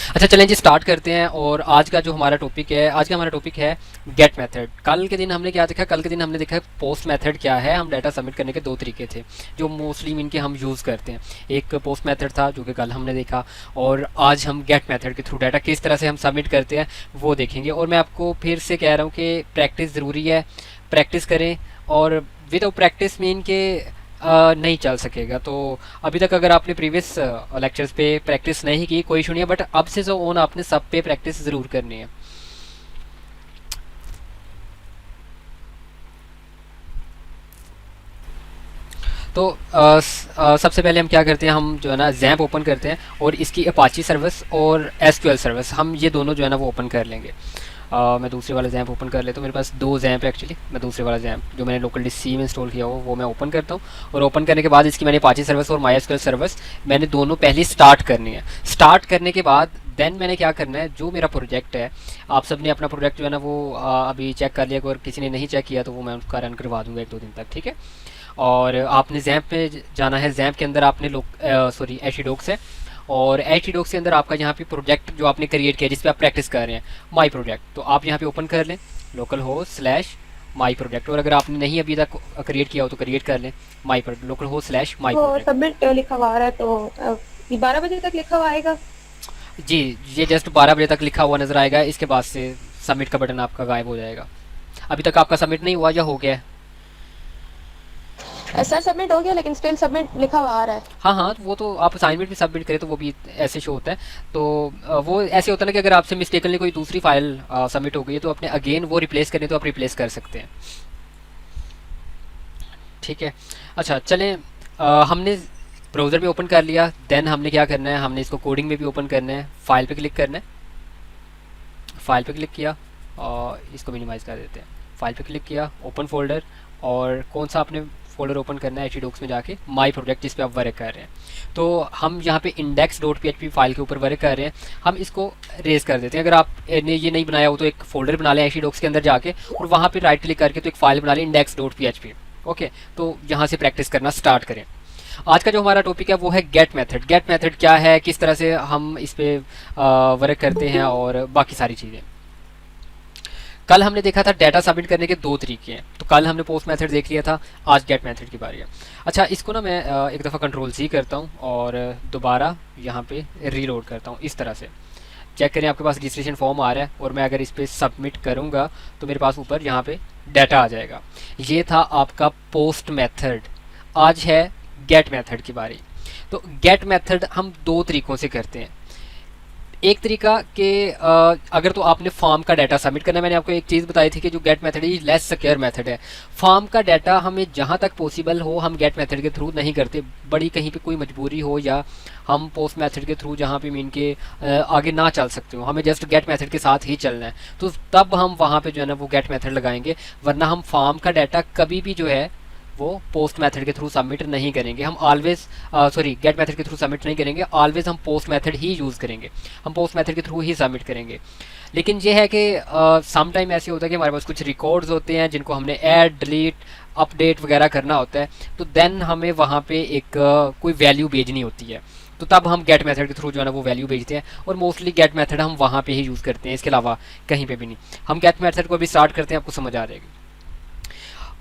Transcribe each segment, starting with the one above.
अच्छा चलें जी स्टार्ट करते हैं। और आज का जो हमारा टॉपिक है, आज का हमारा टॉपिक है गेट मेथड। कल के दिन हमने क्या देखा? कल के दिन हमने देखा पोस्ट मेथड क्या है। हम डाटा सबमिट करने के दो तरीके थे जो मोस्टली इनके हम यूज़ करते हैं। एक पोस्ट मेथड था जो कि कल हमने देखा, और आज हम गेट मेथड के थ्रू डाटा किस तरह से हम सबमिट करते हैं वो देखेंगे। और मैं आपको फिर से कह रहा हूँ कि प्रैक्टिस ज़रूरी है, प्रैक्टिस करें। और विदाउट प्रैक्टिस मीन के नहीं चल सकेगा। तो अभी तक अगर आपने प्रीवियस लेक्चर्स पे प्रैक्टिस नहीं की कोई इशू नहीं है, बट अब से जो ऑन आपने सब पे प्रैक्टिस ज़रूर करनी है। तो सबसे पहले हम क्या करते हैं, हम जो है ना जैम्प ओपन करते हैं और इसकी अपाची सर्विस और एसक्यूएल सर्विस हम ये दोनों जो है ना वो ओपन कर लेंगे। मैं दूसरे वाला जैम्प ओपन कर लेता हूँ। मेरे पास दो जैम्प है एक्चुअली। मैं दूसरे वाला जैम्प जो मैंने लोकल डी में इंस्टॉल किया हो वो मैं ओपन करता हूँ। और ओपन करने के बाद इसकी मैंने अपाची सर्विस और माई एसक्यूएल सर्विस मैंने दोनों पहले स्टार्ट करनी है। स्टार्ट करने के बाद देन मैंने क्या करना है, जो मेरा प्रोजेक्ट है, आप सब ने अपना प्रोजेक्ट जो है ना वो अभी चेक कर लिया। अगर किसी ने नहीं चेक किया तो वो मैं उसका रन करवा दूंगा 1-2 दिन तक, ठीक है। और आपने जैम्प पे जाना है। जैम्प के अंदर आपने सॉरी एचडॉक्स है, और एचडॉक्स के अंदर आपका यहाँ पे प्रोजेक्ट जो आपने क्रिएट किया जिस पे आप प्रैक्टिस कर रहे हैं माई प्रोजेक्ट, तो आप यहाँ पे ओपन कर लें local host slash my project. और अगर आपने नहीं अभी तक क्रिएट किया हो तो क्रिएट कर लें my project local host slash my वो प्रोजेक्ट। सबमिट लिखा हुआ आ रहा है तो 12 बजे तक लिखा हुआ आएगा। जी, ये जस्ट 12 बजे तक लिखा हुआ नजर आएगा। इसके बाद से सबमिट का बटन आपका गायब हो जाएगा। अभी तक आपका सबमिट नहीं हुआ या हो गया है? सर सबमिट हो गया लेकिन स्टिल सबमिट लिखा हुआ आ रहा है। हाँ हाँ, वो तो आप असाइनमेंट भी सबमिट करें तो वो भी ऐसे शो होता है। तो वो ऐसे होता है ना कि अगर आपसे मिस्टेकनली कोई दूसरी फाइल सबमिट हो गई है तो अपने अगेन वो रिप्लेस करें तो आप रिप्लेस कर सकते हैं, ठीक है। अच्छा चलें, हमने ब्राउज़र भी ओपन कर लिया। देन हमने क्या करना है, हमने इसको कोडिंग में भी ओपन करना है। फाइल पे क्लिक करना है। फाइल पे क्लिक किया और इसको मिनिमाइज़ कर देते हैं। फाइल पे क्लिक किया, ओपन फोल्डर, और कौन सा आपने फोल्डर ओपन करना है, एचडॉक्स में जाके माई प्रोजेक्ट जिस पे आप वर्क कर रहे हैं। तो हम यहाँ पे इंडेक्स डॉट पी फाइल के ऊपर वर्क कर रहे हैं। हम इसको रेज कर देते हैं। अगर आप ने ये नहीं बनाया हो तो एक फोल्डर बना लें एचडॉक्स के अंदर जाके, और वहाँ पे राइट क्लिक करके तो एक फाइल बना लें इंडेक्स डॉट पी। ओके, तो यहाँ से प्रैक्टिस करना स्टार्ट करें। आज का जो हमारा टॉपिक है वो है गेट मेथड। गेट मेथड क्या है, किस तरह से हम इस पे वर्क करते हैं, और बाकी सारी चीज़ें। कल हमने देखा था डाटा सबमिट करने के दो तरीके हैं। तो कल हमने पोस्ट मेथड देख लिया था, आज गेट मेथड की बारी है। अच्छा, इसको ना मैं एक दफ़ा कंट्रोल सी करता हूँ और दोबारा यहाँ पे रीलोड करता हूँ इस तरह से। चेक करें आपके पास रजिस्ट्रेशन फॉर्म आ रहा है, और मैं अगर इस पर सबमिट करूँगा तो मेरे पास ऊपर यहाँ पे डाटा आ जाएगा। ये था आपका पोस्ट मेथड। आज है गेट मेथड की बारी। तो गेट मेथड हम दो तरीकों से करते हैं। एक तरीका कि अगर तो आपने फॉर्म का डाटा सबमिट करना है, मैंने आपको एक चीज़ बताई थी कि जो गेट मेथड है ये लेस सिक्योर मेथड है। फॉर्म का डाटा हमें जहाँ तक पॉसिबल हो हम गेट मेथड के थ्रू नहीं करते। बड़ी कहीं पे कोई मजबूरी हो या हम पोस्ट मेथड के थ्रू जहाँ पे मीन के आगे ना चल सकते हो, हमें जस्ट गेट मेथड के साथ ही चलना है, तो तब हम वहाँ पे जो है ना वो गेट मेथड लगाएंगे। वरना हम फॉर्म का डाटा कभी भी जो है वो पोस्ट मेथड के थ्रू सबमिट नहीं करेंगे। हम ऑलवेज सॉरी गेट मेथड के थ्रू सबमिट नहीं करेंगे, ऑलवेज हम पोस्ट मेथड ही यूज़ करेंगे। हम पोस्ट मेथड के थ्रू ही सबमिट करेंगे। लेकिन ये है कि सम टाइम ऐसे होता है कि हमारे पास कुछ रिकॉर्ड्स होते हैं जिनको हमने ऐड डिलीट अपडेट वगैरह करना होता है, तो देन हमें वहाँ पे एक कोई वैल्यू भेजनी होती है। तो तब हम गेट मेथड के थ्रू जो है ना वो वैल्यू भेजते हैं, और मोस्टली गेट मेथड हम वहाँ पे ही यूज़ करते हैं, इसके अलावा कहीं पे भी नहीं। हम गेट मेथड को अभी स्टार्ट करते हैं, आपको समझ आ जाएगी।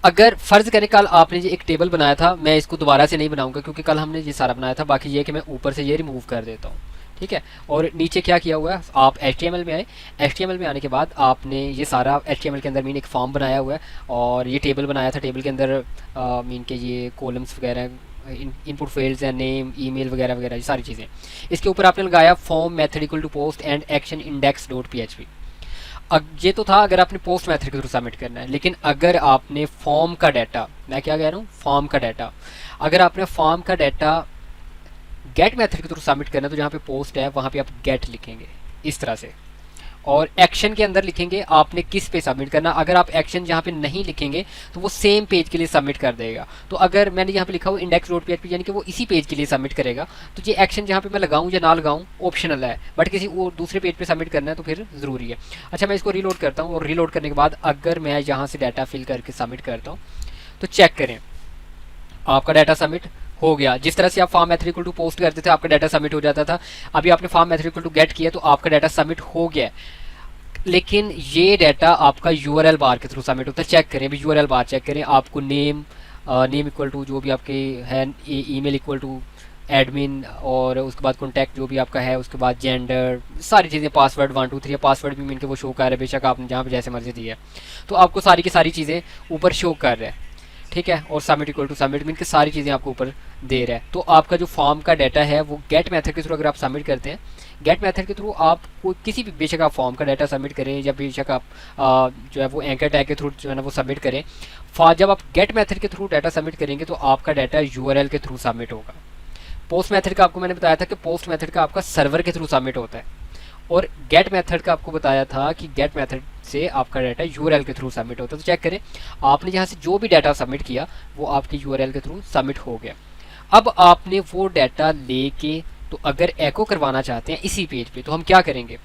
अगर फ़र्ज़ करें कल आपने ये एक टेबल बनाया था, मैं इसको दोबारा से नहीं बनाऊंगा क्योंकि कल हमने ये सारा बनाया था। बाकी ये कि मैं ऊपर से ये रिमूव कर देता हूँ, ठीक है। और नीचे क्या किया हुआ है, आप HTML में आए। HTML में आने के बाद आपने ये सारा HTML के अंदर मीन एक फॉर्म बनाया हुआ है, और ये टेबल बनाया था। टेबल के अंदर मीन के ये कॉलम्स वगैरह, इनपुट फील्ड्स हैं, नेम, ईमेल वगैरह वगैरह, ये सारी चीज़ें। इसके ऊपर आपने लगाया form method equal to post and action index dot PHP। ये तो था अगर आपने पोस्ट मेथड के थ्रू सबमिट करना है। लेकिन अगर आपने फॉर्म का डाटा, मैं क्या कह रहा हूँ, फॉर्म का डाटा, अगर आपने फॉर्म का डाटा गेट मेथड के थ्रू सबमिट करना है तो जहाँ पे पोस्ट है वहाँ पे आप गेट लिखेंगे इस तरह से, और एक्शन के अंदर लिखेंगे आपने किस पे सबमिट करना। अगर आप एक्शन जहाँ पे नहीं लिखेंगे तो वो सेम पेज के लिए सबमिट कर देगा। तो अगर मैंने यहाँ पे लिखा हुआ इंडेक्स डॉट PHP यानी कि वो इसी पेज के लिए सबमिट करेगा, तो ये एक्शन जहाँ पे मैं लगाऊँ या ना लगाऊँ ऑप्शनल है, बट किसी वो दूसरे पेज पे सबमिट करना है तो फिर ज़रूरी है। अच्छा, मैं इसको रीलोड करता हूँ, और रीलोड करने के बाद अगर मैं यहाँ से डाटा फिल करके सबमिट करता हूँ तो चेक करें आपका डाटा सबमिट हो गया। जिस तरह से आप form method equal to post करते थे आपका डाटा सबमिट हो जाता था, अभी आपने form method equal to get किया तो आपका डाटा सबमिट हो गया। लेकिन ये डाटा आपका यूआरएल बार के थ्रू सबमिट होता है। चेक करें, अभी यूआरएल बार चेक करें, आपको नेम इक्वल टू जो भी आपके है, ईमेल इक्वल टू एडमिन, और उसके बाद कॉन्टैक्ट जो भी आपका है, उसके बाद जेंडर, सारी चीज़ें, पासवर्ड 1 2 3, पासवर्ड भी मिलकर वो शो कर रहा है, बेशक आपने जहाँ पे जैसे मर्जी दी है, तो आपको सारी की सारी चीज़ें ऊपर शो कर रहा है। ठीक है, और सबमिट इक्वल टू सबमिट मिलकर सारी चीज़ें आपको ऊपर दे रहा है। तो आपका जो फॉर्म का डाटा है वो गेट मेथड के थ्रू अगर आप सबमिट करते हैं, गेट मेथड के थ्रू आप कोई किसी भी, बेशक आप फॉर्म का डाटा सबमिट करें या बेशक आप जो है वो एंकर टैग के थ्रू जो है ना वो सबमिट करें, जब आप गेट मेथड के थ्रू डाटा सबमिट करेंगे तो आपका डाटा यूआरएल के थ्रू सबमिट होगा। पोस्ट मेथड का आपको मैंने बताया था कि पोस्ट मेथड का आपका सर्वर के थ्रू सबमिट होता है, और गेट मेथड का आपको बताया था कि गेट मेथड से आपका डाटा यूआरएल के थ्रू सबमिट होता है। तो चेक करें, आपने यहाँ से जो भी डाटा सबमिट किया वो आपके यूआरएल के थ्रू सबमिट हो गया। अब आपने वो डाटा लेके तो अगर एको करवाना चाहते हैं इसी पेज पे, तो हम क्या करेंगे,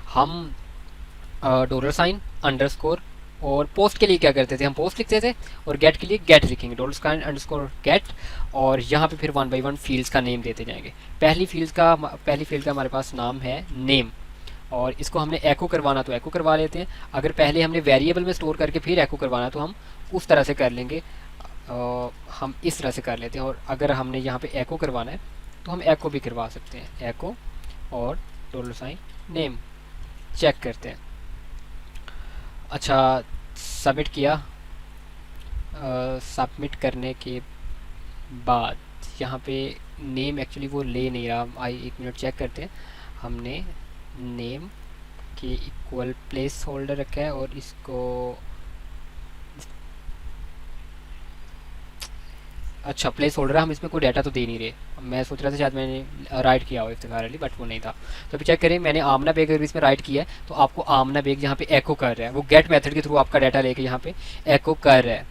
हम $, अंडरस्कोर, और पोस्ट के लिए क्या करते थे, हम पोस्ट लिखते थे, और गेट के लिए गेट लिखेंगे, $, गेट, और यहाँ पे फिर 1 by 1 फील्ड्स का नेम देते जाएंगे। पहली फील्ड का हमारे पास नाम है नेम, और इसको हमने एको करवाना तो एको करवा लेते हैं। अगर पहले हमने वेरिएबल में स्टोर करके फिर एको करवाना तो हम उस तरह से कर लेंगे, हम इस तरह से कर लेते हैं। और अगर हमने यहाँ पे एको करवाना है तो हम एको भी करवा सकते हैं, एको और $, नेम, चेक करते हैं। अच्छा, सबमिट किया। सबमिट करने के बाद यहाँ पे नेम एक्चुअली वो ले नहीं रहा, एक मिनट चेक करते हैं। हमने नेम के इक्वल प्लेस होल्डर रखा है, और इसको अच्छा प्लेस होल्डर है, हम इसमें कोई डाटा तो दे नहीं रहे। मैं सोच रहा था शायद मैंने राइट किया हो इफ्तिखार अली, बट वो नहीं था। तो अभी चेक करें, मैंने आमना बेग अगर इसमें राइट किया है तो आपको आमना बेग यहाँ पे एको कर रहा है, वो गेट मेथड के थ्रू आपका डाटा लेके यहाँ पे एको कर रहा है।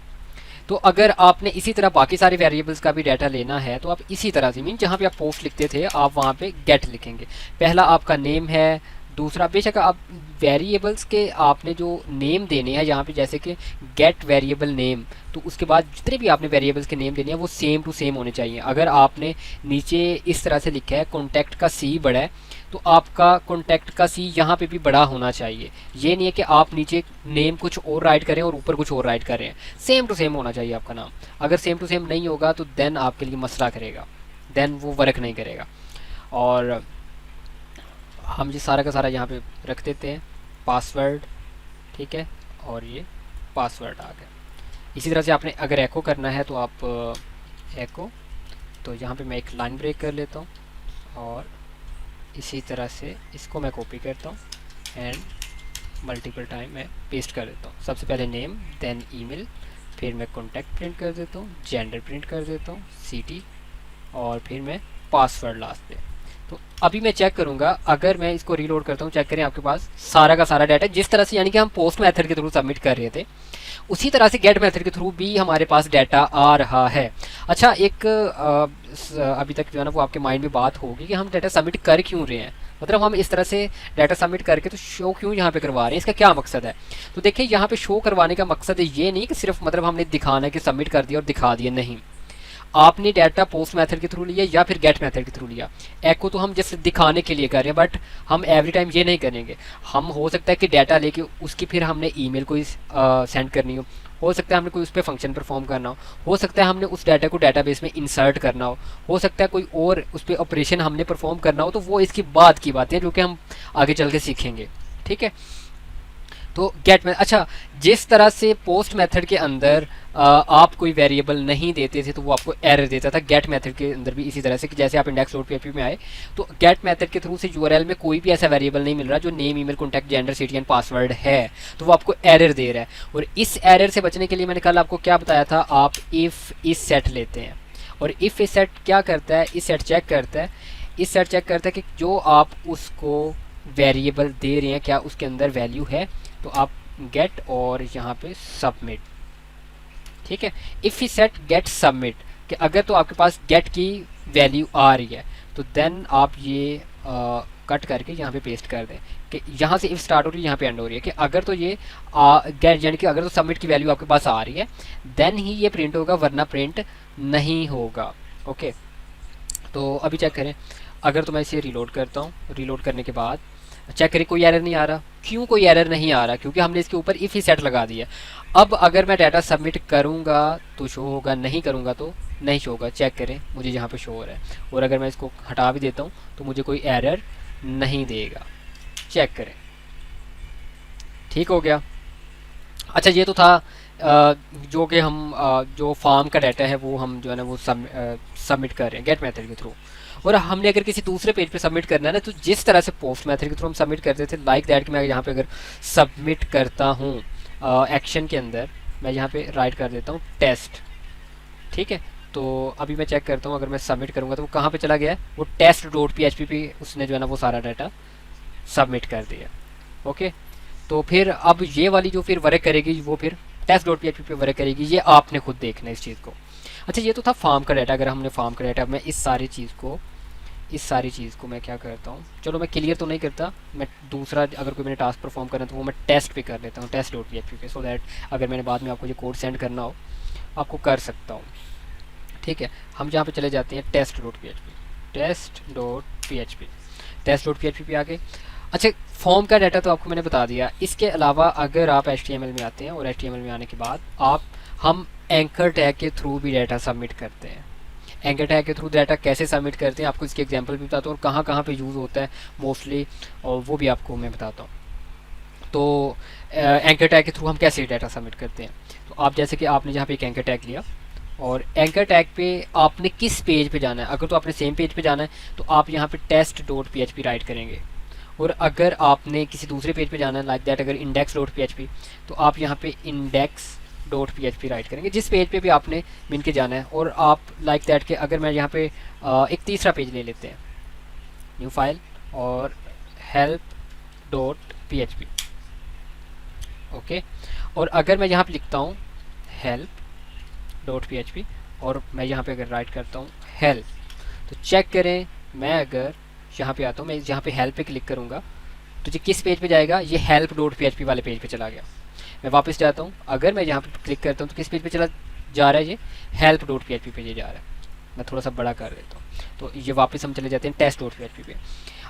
तो अगर आपने इसी तरह बाकी सारे वेरिएबल्स का भी डाटा लेना है तो आप इसी तरह से, मीन जहाँ पे आप पोस्ट लिखते थे आप वहाँ पे गेट लिखेंगे। पहला आपका नेम है, दूसरा बेशक आप वेरिएबल्स के आपने जो नेम देने हैं यहाँ पे, जैसे कि गेट वेरिएबल नेम, तो उसके बाद जितने भी आपने वेरिएबल्स के नेम देने हैं वो सेम टू सेम होने चाहिए। अगर आपने नीचे इस तरह से लिखा है कॉन्टैक्ट का सी बड़ा है, तो आपका कॉन्टैक्ट का सी यहाँ पे भी बड़ा होना चाहिए। ये नहीं है कि आप नीचे नेम कुछ और राइट करें और ऊपर कुछ और राइट कर रहे हैं, सेम टू सेम होना चाहिए आपका नाम। अगर सेम टू सेम नहीं होगा तो देन आपके लिए मसला करेगा, देन वो वर्क नहीं करेगा। और हम ये सारा का सारा यहाँ पे रख देते हैं, पासवर्ड, ठीक है, और ये पासवर्ड आ गया। इसी तरह से आपने अगर एको करना है तो आप एको, तो यहाँ पे मैं एक लाइन ब्रेक कर लेता हूँ, और इसी तरह से इसको मैं कॉपी करता हूँ एंड मल्टीपल टाइम मैं पेस्ट कर देता हूँ। सबसे पहले नेम, देन ईमेल, फिर मैं कॉन्टैक्ट प्रिंट कर देता हूँ, जेंडर प्रिंट कर देता हूँ, सिटी, और फिर मैं पासवर्ड लास्ट पे। तो अभी मैं चेक करूंगा, अगर मैं इसको रीलोड करता हूँ, चेक करें आपके पास सारा का सारा डाटा जिस तरह से, यानी कि हम पोस्ट मेथड के थ्रू सबमिट कर रहे थे उसी तरह से गेट मेथड के थ्रू भी हमारे पास डाटा आ रहा है। अच्छा, एक अभी तक जो है ना वो आपके माइंड में बात होगी कि हम डाटा सबमिट कर क्यों रहे हैं, मतलब हम इस तरह से डाटा सबमिट करके तो शो क्यों यहाँ पे करवा रहे हैं, इसका क्या मकसद है। तो देखिए, यहाँ पे शो करवाने का मकसद ये नहीं कि सिर्फ मतलब हमने दिखाना है कि सबमिट कर दिया और दिखा दिया, नहीं। आपने डाटा पोस्ट मेथड के थ्रू लिया या फिर गेट मेथड के थ्रू लिया, एको तो हम जैसे दिखाने के लिए कर रहे हैं, बट हम एवरी टाइम ये नहीं करेंगे। हम हो सकता है कि डाटा लेके उसकी फिर हमने ईमेल को सेंड करनी हो सकता है हमने कोई उस पर फंक्शन परफॉर्म करना हो सकता है हमने उस डाटा को डाटाबेस में इंसर्ट करना हो सकता है कोई और उस पर ऑपरेशन हमने परफॉर्म करना हो, तो वो इसकी बाद की बातें हैं जो कि हम आगे चल के सीखेंगे, ठीक है। तो गेट में, अच्छा, जिस तरह से पोस्ट मेथड के अंदर आप कोई वेरिएबल नहीं देते थे तो वो आपको एरर देता था, गेट मेथड के अंदर भी इसी तरह से कि जैसे आप index.php में आए तो गेट मेथड के थ्रू से यूआरएल में कोई भी ऐसा वेरिएबल नहीं मिल रहा जो name, email, contact, gender, city and password है, तो वो आपको एरर दे रहा है। और इस एरर से बचने के लिए मैंने कल आपको क्या बताया था, आप इफ़ इस सेट लेते हैं, और इफ़ इस सेट क्या करता है, इस सेट चेक करता है, इस सेट चेक करता है कि जो आप उसको वेरिएबल दे रहे हैं क्या उसके अंदर वैल्यू है, तो आप गेट और यहाँ पे सबमिट, ठीक है। If isset get submit कि अगर तो आपके पास गेट की वैल्यू आ रही है तो देन आप ये कट करके यहाँ पे पेस्ट कर दें कि यहाँ से इफ स्टार्ट हो रही है यहाँ पे एंड हो रही है, कि अगर तो ये गेट यानी कि अगर तो सबमिट की वैल्यू आपके पास आ रही है देन ही ये प्रिंट होगा, वरना प्रिंट नहीं होगा, ओके, तो अभी चेक करें, अगर तो मैं इसे रीलोड करता हूँ, रीलोड करने के बाद चेक करें कोई एरर नहीं आ रहा। क्यों कोई एरर नहीं आ रहा? क्योंकि हमने इसके ऊपर इफ ही सेट लगा दिया। अब अगर मैं डाटा सबमिट करूँगा तो शो होगा, नहीं करूँगा तो नहीं शो होगा। चेक करें मुझे यहाँ पे शो हो रहा है, और अगर मैं इसको हटा भी देता हूँ तो मुझे कोई एरर नहीं देगा। चेक करें, ठीक हो गया। अच्छा, ये तो था जो कि हम जो फार्म का डाटा है वो हम जो है ना वो सबमिट कर रहे हैं गेट मेथड के थ्रू। और हमने अगर किसी दूसरे पेज पे सबमिट करना है ना, तो जिस तरह से पोस्ट मेथड के थ्रू हम सबमिट करते थे, लाइक दैट कि मैं यहाँ पे अगर सबमिट करता हूँ एक्शन के अंदर, मैं यहाँ पे राइट कर देता हूँ टेस्ट, ठीक है। तो अभी मैं चेक करता हूँ, अगर मैं सबमिट करूँगा तो वो कहाँ पे चला गया है, वो टेस्ट डॉट PHP पे उसने जो है ना वो सारा डाटा सबमिट कर दिया। ओके, तो फिर अब ये वाली जो फिर वर्क करेगी वो फिर टेस्ट डॉट PHP पे वर्क करेगी, ये आपने खुद देखना है इस चीज़ को। अच्छा, ये तो था फार्म का डाटा। अगर हमने फार्म का डाटा, मैं इस सारी चीज़ को मैं क्या करता हूँ, चलो मैं क्लियर तो नहीं करता, मैं दूसरा अगर कोई मैंने टास्क परफॉर्म करना है तो वो मैं टेस्ट पे कर लेता हूँ, टेस्ट डॉट PHP पे, सो दैट अगर मैंने बाद में आपको ये कोड सेंड करना हो आपको कर सकता हूँ। ठीक है, हम जहाँ पे चले जाते हैं test dot PHP, test dot PHP, test dot PHP पे आ गए। अच्छा, फॉर्म का डाटा तो आपको मैंने बता दिया। इसके अलावा अगर आप HTML में आते हैं, और HTML में आने के बाद हम एंकर टैग के थ्रू भी डाटा सबमिट करते हैं। एंकर टैग के थ्रू डाटा कैसे सबमिट करते हैं आपको इसके एग्जांपल भी बताता हूँ, और कहाँ कहाँ पे यूज़ होता है मोस्टली, और वो भी आपको मैं बताता हूँ। तो एंकर टैग के थ्रू हम कैसे डाटा सबमिट करते हैं, तो आप जैसे कि आपने यहाँ पे एक एंकर टैग लिया, और एंकर टैग पे आपने किस पेज पे जाना है। अगर तो आपने सेम पेज पे जाना है तो आप यहाँ पे टेस्ट डॉट PHP राइट करेंगे, और अगर आपने किसी दूसरे पेज पे जाना है लाइक दैट अगर इंडेक्स डॉट PHP, तो आप यहाँ पे इंडेक्स डॉट PHP राइट करेंगे जिस पेज पे भी आपने मिल के जाना है। और आप लाइक दैट के अगर मैं यहाँ पे एक तीसरा पेज ले लेते हैं, न्यू फाइल और हेल्प डॉट PHP। ओके, और अगर मैं यहाँ पे लिखता हूँ हेल्प डॉट PHP, और मैं यहाँ पे अगर राइट करता हूँ हेल्प, तो चेक करें, मैं अगर यहाँ पे आता हूँ, मैं यहाँ पे हेल्प पे क्लिक करूँगा तो ये किस पेज पे जाएगा, ये हेल्प डॉट PHP वाले पेज पे चला गया। मैं वापस जाता हूँ, अगर मैं यहाँ पे क्लिक करता हूँ तो किस पेज पे चला जा रहा है, ये हेल्प डॉट PHP पे ये जा रहा है। मैं थोड़ा सा बड़ा कर देता हूँ, तो ये वापस हम चले जाते हैं टेस्ट डॉट PHP पे।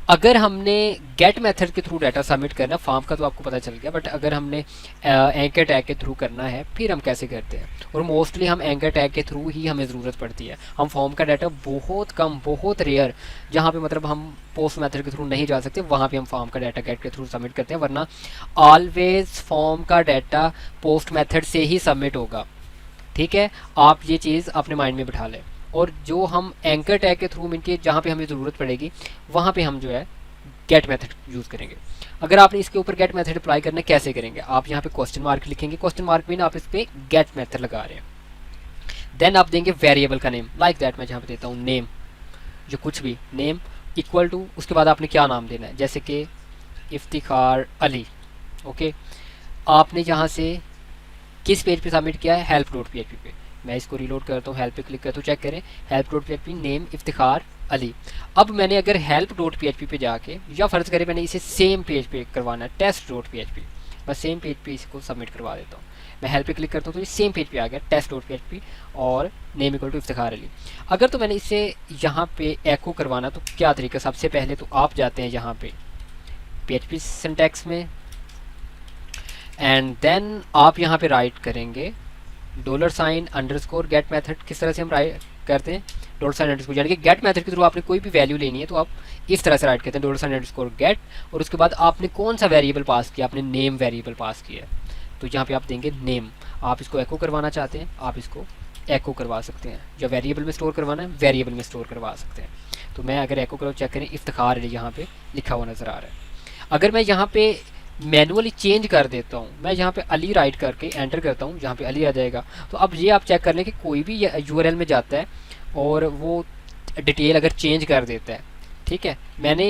अगर हमने गेट मेथड के थ्रू डाटा सबमिट करना, फॉर्म का तो आपको पता चल गया, बट अगर हमने एंकर टैग के थ्रू करना है फिर हम कैसे करते हैं, और मोस्टली हम एंकर टैग के थ्रू ही हमें ज़रूरत पड़ती है। हम फॉर्म का डाटा बहुत कम, बहुत रेयर, जहाँ पे मतलब हम पोस्ट मेथड के थ्रू नहीं जा सकते वहाँ पे हम फॉर्म का डाटा गेट के थ्रू सबमिट करते हैं, वरना ऑलवेज फॉर्म का डाटा पोस्ट मेथड से ही सबमिट होगा। ठीक है, आप ये चीज़ अपने माइंड में बिठा लें। और जो हम एंकर टैग के थ्रू मिलके जहाँ पे हमें ज़रूरत पड़ेगी वहाँ पे हम जो है गेट मेथड यूज़ करेंगे। अगर आपने इसके ऊपर गेट मेथड अप्लाई करना कैसे करेंगे, आप यहाँ पे क्वेश्चन मार्क लिखेंगे, क्वेश्चन मार्क में ना आप इस पर गेट मेथड लगा रहे हैं, देन आप देंगे वेरिएबल का नेम, लाइक दैट मैं जहाँ पे देता हूँ नेम, जो कुछ भी नेम इक्वल टू, उसके बाद आपने क्या नाम देना है, जैसे कि इफ्तिखार अली। ओके, आपने यहाँ से किस पेज पे सबमिट किया है, हेल्प डॉट PHP पे। मैं इसको रीलोड करता हूँ, हेल्प पे क्लिक करता हूँ, चेक करें help dot PHP name Iftikhar Ali. अब मैंने अगर हेल्प डॉट PHP पे जाके, या फ़र्ज़ करें मैंने इसे सेम पेज पे करवाना है टेस्ट डॉट PHP, बस सेम पेज पे इसको सबमिट करवा देता हूँ। मैं हेल्प पे क्लिक करता हूँ तो ये सेम पेज पे आ गया टेस्ट डॉट PHP और name equal to Iftikhar Ali. अगर तो मैंने इसे यहाँ पे एको करवाना तो क्या तरीका, सबसे पहले तो आप जाते हैं यहाँ पे PHP सिंटैक्स में, एंड देन आप यहाँ पे राइट करेंगे $_ गेट मेथड। किस तरह से हम राइट करते हैं, $_ यानी कि गेट मेथड के थ्रू आपने कोई भी वैल्यू लेनी है तो आप इस तरह से राइट करते हैं $_ गेट, और उसके बाद आपने कौन सा वेरिएबल पास किया, आपने नेम वेरिएबल पास किया है, तो यहाँ पे आप देंगे नेम। आप इसको एको करवाना चाहते हैं आप इसको एको करवा सकते हैं, या वेरिएबल में स्टोर करवाना है वेरिएबल में स्टोर करवा सकते हैं। तो मैं अगर एको करो, चेक करें इफ्तिखार अली यहाँ पे लिखा हुआ नज़र आ रहा है। अगर मैं यहाँ पे मैनुअली चेंज कर देता हूँ, मैं यहाँ पे अली राइट करके एंटर करता हूँ, जहाँ पे अली आ जाएगा, तो अब ये आप चेक कर लें कि कोई भी URL में जाता है और वो डिटेल अगर चेंज कर देता है, ठीक है। मैंने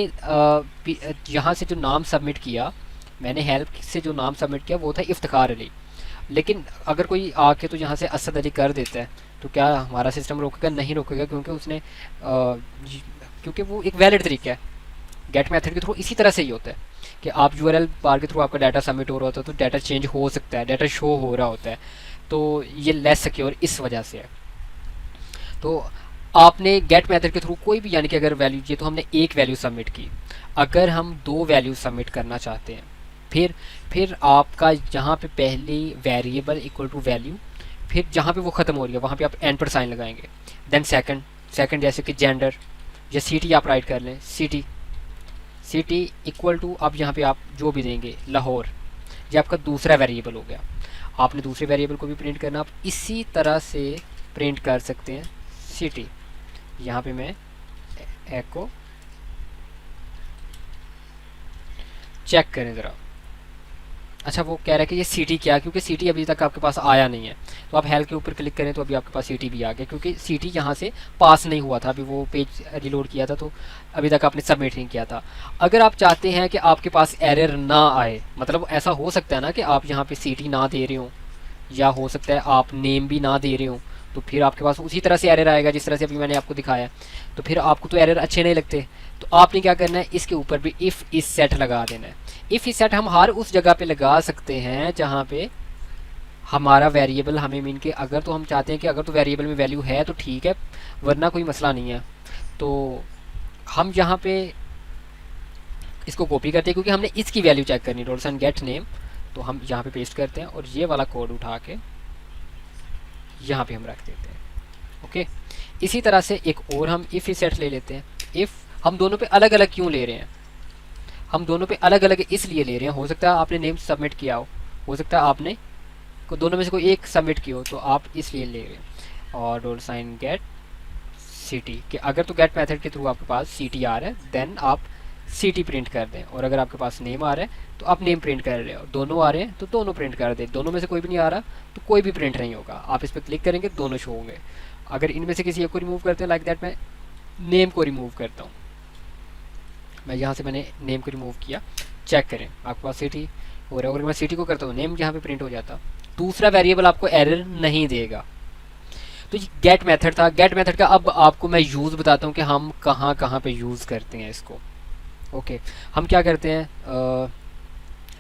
यहाँ से जो नाम सबमिट किया, मैंने हेल्प से जो नाम सबमिट किया वो था इफ्तिखार अली, लेकिन अगर कोई आके तो यहाँ से असद अली कर देता है तो क्या हमारा सिस्टम रोकेगा? नहीं रोकेगा, क्योंकि उसने क्योंकि वो एक वैलिड तरीका है। गेट मेथड के थ्रू इसी तरह से ही होता है कि आप URL बार के थ्रू आपका डाटा सबमिट हो रहा होता है तो डाटा चेंज हो सकता है, डाटा शो हो रहा होता है, तो ये लेस सिक्योर इस वजह से है। तो आपने गेट मेथड के थ्रू कोई भी, यानी कि अगर वैल्यू, ये तो हमने एक वैल्यू सबमिट की, अगर हम दो वैल्यू सबमिट करना चाहते हैं, फिर आपका जहाँ पे पहली वेरिएबल इक्वल टू वैल्यू, फिर जहाँ पे वो ख़त्म हो रही है वहाँ पे आप एन पर साइन लगाएंगे। देन सेकंड जैसे कि जेंडर या सिटी आप राइट कर लें, सिटी इक्वल टू, अब यहाँ पे आप जो भी देंगे लाहौर, ये आपका दूसरा वेरिएबल हो गया। आपने दूसरे वेरिएबल को भी प्रिंट करना, आप इसी तरह से प्रिंट कर सकते हैं सिटी। यहाँ पे मैं एको चेक करें ज़रा। अच्छा, वो कह रहा है कि ये सिटी क्या, क्योंकि सिटी अभी तक आपके पास आया नहीं है, तो आप हेल के ऊपर क्लिक करें तो अभी आपके पास सिटी भी आ गया, क्योंकि सिटी यहाँ से पास नहीं हुआ था। अभी वो पेज रिलोड किया था तो अभी तक आपने सबमिट नहीं किया था। अगर आप चाहते हैं कि आपके पास एरर ना आए, मतलब ऐसा हो सकता है ना कि आप यहाँ पे सिटी ना दे रहे हो, या हो सकता है आप नेम भी ना दे रहे हो, तो फिर आपके पास उसी तरह से एरर आएगा जिस तरह से अभी मैंने आपको दिखाया। तो फिर आपको तो एरर अच्छे नहीं लगते, तो आपने क्या करना है, इसके ऊपर भी इफ़ इस सेट लगा देना है। इफ़ इस सेट हम हर उस जगह पे लगा सकते हैं जहाँ पे हमारा वेरिएबल हमें मीन के, अगर तो हम चाहते हैं कि अगर तो वेरिएबल में वैल्यू है तो ठीक है, वरना कोई मसला नहीं है। तो हम यहाँ पे इसको कॉपी करते हैं क्योंकि हमने इसकी वैल्यू चेक करनी, डॉलर गेट नेम, तो हम यहाँ पे पेस्ट करते हैं और ये वाला कोड उठा के यहाँ पे हम रख देते हैं। ओके, इसी तरह से एक और हम इफ़ सेट ले लेते हैं। इफ़ हम दोनों पे अलग अलग क्यों ले रहे हैं, हम दोनों पे अलग अलग इसलिए ले रहे हैं, हो सकता है आपने नेम सबमिट किया हो सकता है आपने को दोनों में से कोई एक सबमिट की हो, तो आप इसलिए ले रहे हैं। और डॉलर साइन गेट सिटी कि अगर तो गेट मेथड के थ्रू आपके पास सिटी आ रहा है देन आप सिटी प्रिंट कर दें, और अगर आपके पास नेम आ रहा है तो आप नेम प्रिंट कर रहे हो, दोनों आ रहे हैं तो दोनों प्रिंट कर दें, दोनों में से कोई भी नहीं आ रहा तो कोई भी प्रिंट नहीं होगा। आप इस पर क्लिक करेंगे दोनों शो होंगे। अगर इनमें से किसी एक को रिमूव करते हैं, लाइक दैट मैं नेम को रिमूव करता हूँ, मैं यहाँ से मैंने नेम को रिमूव किया, चेक करें आपके पास सिटी हो रहा है। अगर मैं सिटी को करता हूँ नेम यहाँ पे प्रिंट हो जाता, दूसरा वेरिएबल आपको एरर नहीं देगा। तो ये गेट मेथड था। गेट मेथड का अब आपको मैं यूज़ बताता हूँ कि हम कहाँ कहाँ पे यूज़ करते हैं इसको। ओके, हम क्या करते हैं,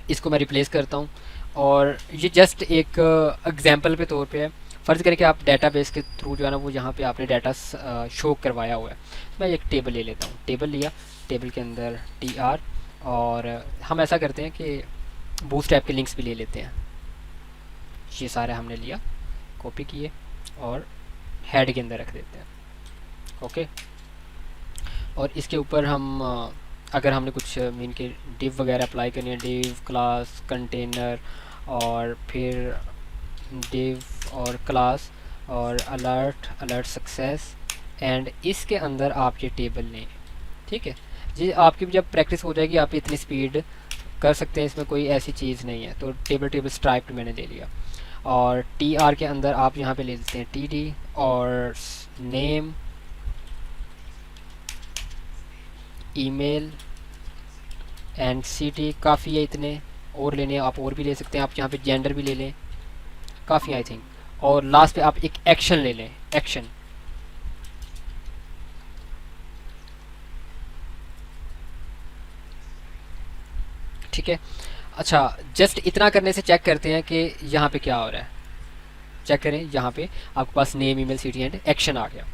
इसको मैं रिप्लेस करता हूँ, और ये जस्ट एक एग्जांपल पे तौर पे है। फ़र्ज़ करें कि आप डेटाबेस के थ्रू जो है ना वो यहाँ पे आपने डाटा शो करवाया हुआ है। मैं एक टेबल ले लेता हूँ, टेबल लिया, टेबल के अंदर tr, और हम ऐसा करते हैं कि बूटस्ट्रैप के लिंक्स भी ले लेते हैं। ये सारे हमने लिया, कॉपी किए और हेड के अंदर रख देते हैं। ओके, और इसके ऊपर हम अगर हमने कुछ मीन के डिव वगैरह अप्लाई करनी है, डिव क्लास कंटेनर, और फिर डिव और क्लास और अलर्ट सक्सेस, एंड इसके अंदर आप ये टेबल लें। ठीक है जी, आपकी जब प्रैक्टिस हो जाएगी आप इतनी स्पीड कर सकते हैं, इसमें कोई ऐसी चीज़ नहीं है। तो टेबल स्ट्राइप्ड मैंने ले लिया, और tr के अंदर आप यहाँ पे ले लेते हैं td, और नेम, ईमेल एंड सिटी। काफ़ी है इतने, और लेने आप और भी ले सकते हैं, आप यहाँ पे जेंडर भी ले लें, काफ़ी आई थिंक। और लास्ट पे आप एक एक्शन ले लें, एक्शन। ठीक है, अच्छा जस्ट इतना करने से चेक करते हैं कि यहाँ पे क्या हो रहा है। चेक करें, यहाँ पे आपके पास name, email, city and action आ गया।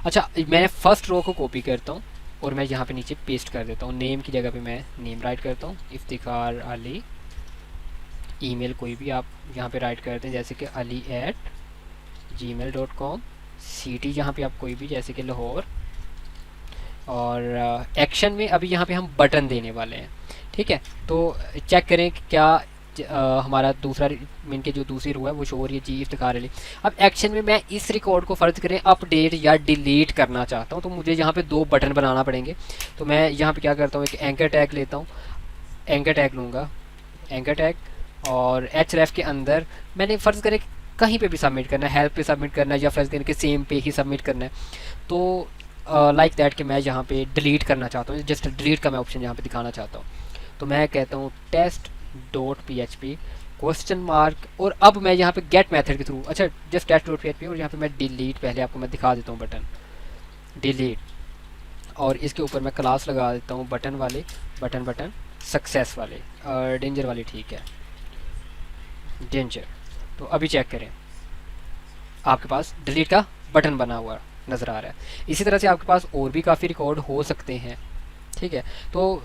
अच्छा, मैं फर्स्ट रो को कॉपी करता हूँ और मैं यहाँ पे नीचे पेस्ट कर देता हूँ। नेम की जगह पे मैं नेम राइट करता हूँ, इफ्तिखार अली। ईमेल कोई भी आप यहाँ पे राइट करते हैं जैसे कि ali@gmail.com। सिटी यहाँ पे आप कोई भी जैसे कि लाहौर। और एक्शन में अभी यहाँ पे हम बटन देने वाले हैं। ठीक है, तो चेक करें कि क्या हमारा दूसरा मीन के जो दूसरी रो है वो शो हो रही है, जी इफ्तिखार अली। अब एक्शन में मैं इस रिकॉर्ड को फ़र्ज करें अपडेट या डिलीट करना चाहता हूँ, तो मुझे यहाँ पे दो बटन बनाना पड़ेंगे। तो मैं यहाँ पे क्या करता हूँ, एक एंकर टैग लेता हूँ, एंकर टैग लूँगा, एंकर टैग, और href के अंदर मैंने फ़र्ज़ करें कहीं पे भी सबमिट करना है, हेल्प पे सबमिट करना है, या फ़र्ज़ करें कि सेम पे ही सबमिट करना है। तो लाइक दैट कि मैं यहाँ पे डिलीट करना चाहता हूँ, जस्ट डिलीट का मैं ऑप्शन यहाँ पे दिखाना चाहता हूँ। तो मैं कहता हूँ test.php क्वेश्चन मार्क, और अब मैं यहाँ पे गेट मेथड के थ्रू, अच्छा जस्ट test.php, और यहाँ पे मैं डिलीट, पहले आपको मैं दिखा देता हूँ बटन डिलीट, और इसके ऊपर मैं क्लास लगा देता हूँ बटन वाले, बटन सक्सेस वाले, और डेंजर वाले, ठीक है डेंजर। तो अभी चेक करें, आपके पास डिलीट का बटन बना हुआ है। नज़र आ रहा है। इसी तरह से आपके पास और भी काफ़ी रिकॉर्ड हो सकते हैं, ठीक है। तो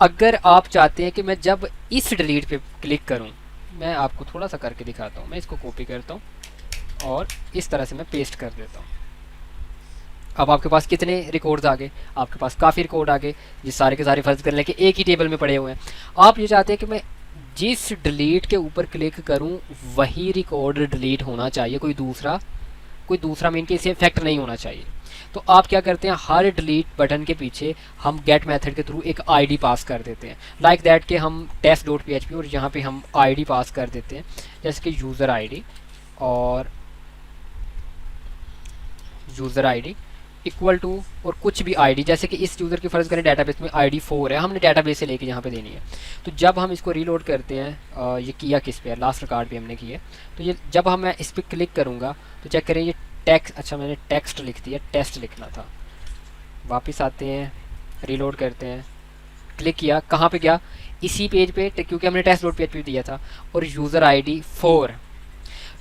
अगर आप चाहते हैं कि मैं जब इस डिलीट पे क्लिक करूं, मैं आपको थोड़ा सा करके दिखाता हूं। मैं इसको कॉपी करता हूं और इस तरह से मैं पेस्ट कर देता हूं। अब आपके पास कितने रिकॉर्ड्स आ गए? आपके पास काफ़ी रिकॉर्ड आ गए, ये सारे के सारे फर्ज कर लें कि एक ही टेबल में पड़े हुए हैं। आप ये चाहते हैं कि मैं जिस डिलीट के ऊपर क्लिक करूं वही रिकॉर्ड डिलीट होना चाहिए, कोई दूसरा मीन के इसे इफेक्ट नहीं होना चाहिए। तो आप क्या करते हैं, हर डिलीट बटन के पीछे हम गेट मेथड के थ्रू एक आईडी पास कर देते हैं, लाइक दैट कि हम test.php और यहाँ पे हम आईडी पास कर देते हैं, जैसे कि यूज़र आईडी इक्वल टू और कुछ भी आईडी, जैसे कि इस यूज़र की फ़र्ज़ करें डेटाबेस में आईडी 4 है, हमने डेटाबेस से लेके यहाँ पे देनी है। तो जब हम इसको रीलोड करते हैं, ये किया किस पे है, लास्ट रिकॉर्ड पे हमने किया। तो ये जब हम मैं इस पर क्लिक करूँगा तो चेक करें ये टेक्स्ट, अच्छा मैंने टेक्स्ट लिख दिया, टेस्ट लिखना था। वापस आते हैं, रीलोड करते हैं, क्लिक किया, कहाँ पे गया, इसी पेज पे, क्योंकि हमने test.php दिया था, और यूज़र आईडी 4।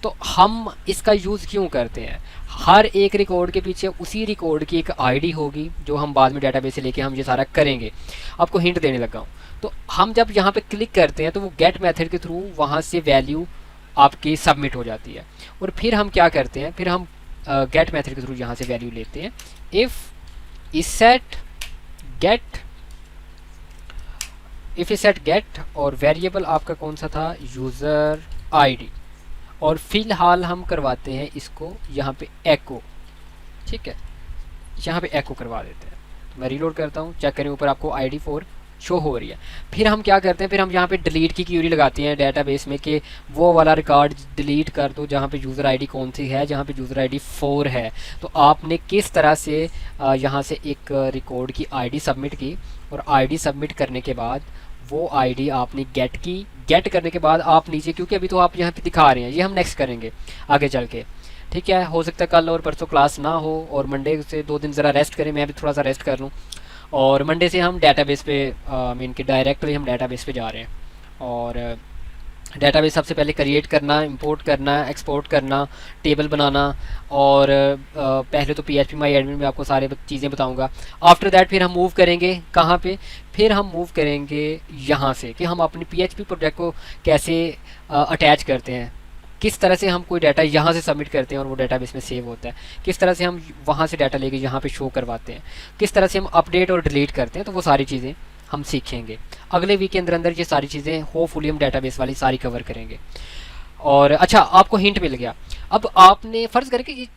तो हम इसका यूज़ क्यों करते हैं, हर एक रिकॉर्ड के पीछे उसी रिकॉर्ड की एक आईडी होगी जो हम बाद में डेटाबेस से लेके हम ये सारा करेंगे। आपको हिंट देने लगा हूँ। तो हम जब यहाँ पे क्लिक करते हैं तो वो गेट मेथड के थ्रू वहाँ से वैल्यू आपकी सबमिट हो जाती है, और फिर हम क्या करते हैं, फिर हम गेट मेथड के थ्रू यहाँ से वैल्यू लेते हैं। इफ़ इस सेट गेट और वेरिएबल आपका कौन सा था, यूज़र आईडी, और फिलहाल हम करवाते हैं इसको यहाँ पे एको, ठीक है, यहाँ पे एको करवा देते हैं। तो मैं रीलोड करता हूँ, चेक करें ऊपर आपको आईडी 4 शो हो रही है। फिर हम क्या करते हैं, फिर हम यहाँ पे डिलीट की क्यूरी लगाते हैं डेटाबेस में कि वो वाला रिकॉर्ड डिलीट कर दो जहाँ पे यूज़र आईडी कौन सी है, जहाँ पे यूज़र आईडी 4 है। तो आपने किस तरह से यहाँ से एक रिकॉर्ड की आईडी सबमिट की, और आईडी सबमिट करने के बाद वो आईडी आपने गेट की, गेट करने के बाद आप नीचे, क्योंकि अभी तो आप यहाँ पे दिखा रहे हैं, ये हम नेक्स्ट करेंगे आगे चल के, ठीक है। हो सकता है कल और परसों क्लास ना हो और मंडे से 2 दिन ज़रा रेस्ट करें, मैं भी थोड़ा सा रेस्ट कर लूँ, और मंडे से हम डेटाबेस पे मीन के डायरेक्टली हम डेटाबेस पे जा रहे हैं। और डेटाबेस सबसे पहले क्रिएट करना, इंपोर्ट करना, एक्सपोर्ट करना, टेबल बनाना, और पहले तो PHP माई एडमिन में आपको सारे चीज़ें बताऊंगा। आफ्टर दैट फिर हम मूव करेंगे कहाँ पे, फिर हम मूव करेंगे यहाँ से कि हम अपनी PHP प्रोजेक्ट को कैसे अटैच करते हैं, किस तरह से हम कोई डाटा यहाँ से सबमिट करते हैं और वो डेटाबेस में सेव होता है, किस तरह से हम वहाँ से डाटा लेके यहाँ पे शो करवाते हैं, किस तरह से हम अपडेट और डिलीट करते हैं। तो वो सारी चीज़ें हम सीखेंगे अगले वीक के अंदर ये सारी चीज़ें होपफुली हम डेटाबेस वाली सारी कवर करेंगे। और अच्छा, आपको हिंट मिल गया। अब आपने फ़र्ज़ करें कि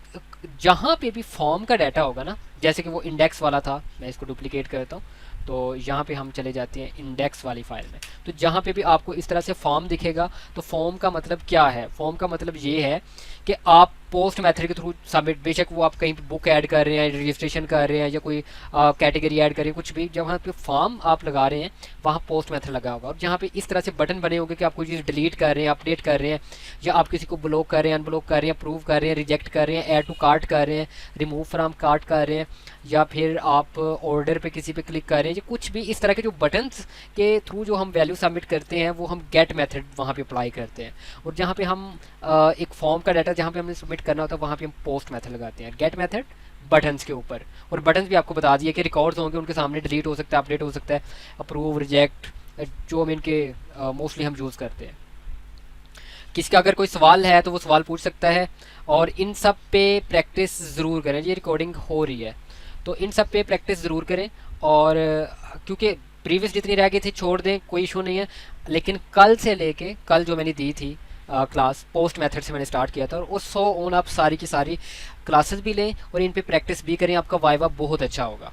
जहाँ पे भी फॉर्म का डाटा होगा ना, जैसे कि वो इंडेक्स वाला था, मैं इसको डुप्लीकेट करता हूँ, तो यहाँ पे हम चले जाते हैं इंडेक्स वाली फाइल में। तो जहाँ पे भी आपको इस तरह से फॉर्म दिखेगा, तो फॉर्म का मतलब क्या है, फॉर्म का मतलब ये है कि आप पोस्ट मेथड के थ्रू सबमिट, बेशक वो आप कहीं पे बुक ऐड कर रहे हैं, रजिस्ट्रेशन कर रहे हैं, या कोई कैटेगरी ऐड कर रहे हैं, कुछ भी, जब वहाँ पे फॉर्म आप लगा रहे हैं वहाँ पोस्ट मेथड लगा होगा। और जहाँ पे इस तरह से बटन बने होंगे कि आप कोई चीज़ डिलीट कर रहे हैं, अपडेट कर रहे हैं, या आप किसी को ब्लॉक कर रहे हैं, अनब्लॉक कर रहे हैं, अप्रूव कर रहे हैं, रिजेक्ट कर रहे हैं, ऐड टू कार्ट कर रहे हैं, रिमूव फ्रॉम कार्ट कर रहे हैं, या फिर आप ऑर्डर पे किसी पे क्लिक कर रहे हैं, या कुछ भी इस तरह के जो बटन्स के थ्रू जो हम वैल्यू सबमिट करते हैं वो हम गेट मेथड वहाँ पे अप्लाई करते हैं। और जहाँ पे हम एक फॉर्म का डाटा जहाँ पे हमने सबमिट करना होता है वहाँ पे हम पोस्ट मेथड लगाते हैं, गेट मेथड बटन्स के ऊपर। और बटन्स भी आपको बता दिए कि रिकॉर्ड्स होंगे, उनके सामने डिलीट हो सकता है, अपडेट हो सकता है, अप्रूव, रिजेक्ट, जो हम इनके मोस्टली हम यूज़ करते हैं। किसका अगर कोई सवाल है तो वो सवाल पूछ सकता है, और इन सब पे प्रैक्टिस ज़रूर करें। ये रिकॉर्डिंग हो रही है तो इन सब पे प्रैक्टिस ज़रूर करें, और क्योंकि प्रीवियस जितनी रह गई थी छोड़ दें, कोई इशू नहीं है, लेकिन कल से लेके कल जो मैंने दी थी क्लास पोस्ट मेथड से मैंने स्टार्ट किया था, और उस 100 ऑन आप सारी की सारी क्लासेस भी लें और इन पे प्रैक्टिस भी करें, आपका वाइवा बहुत अच्छा होगा।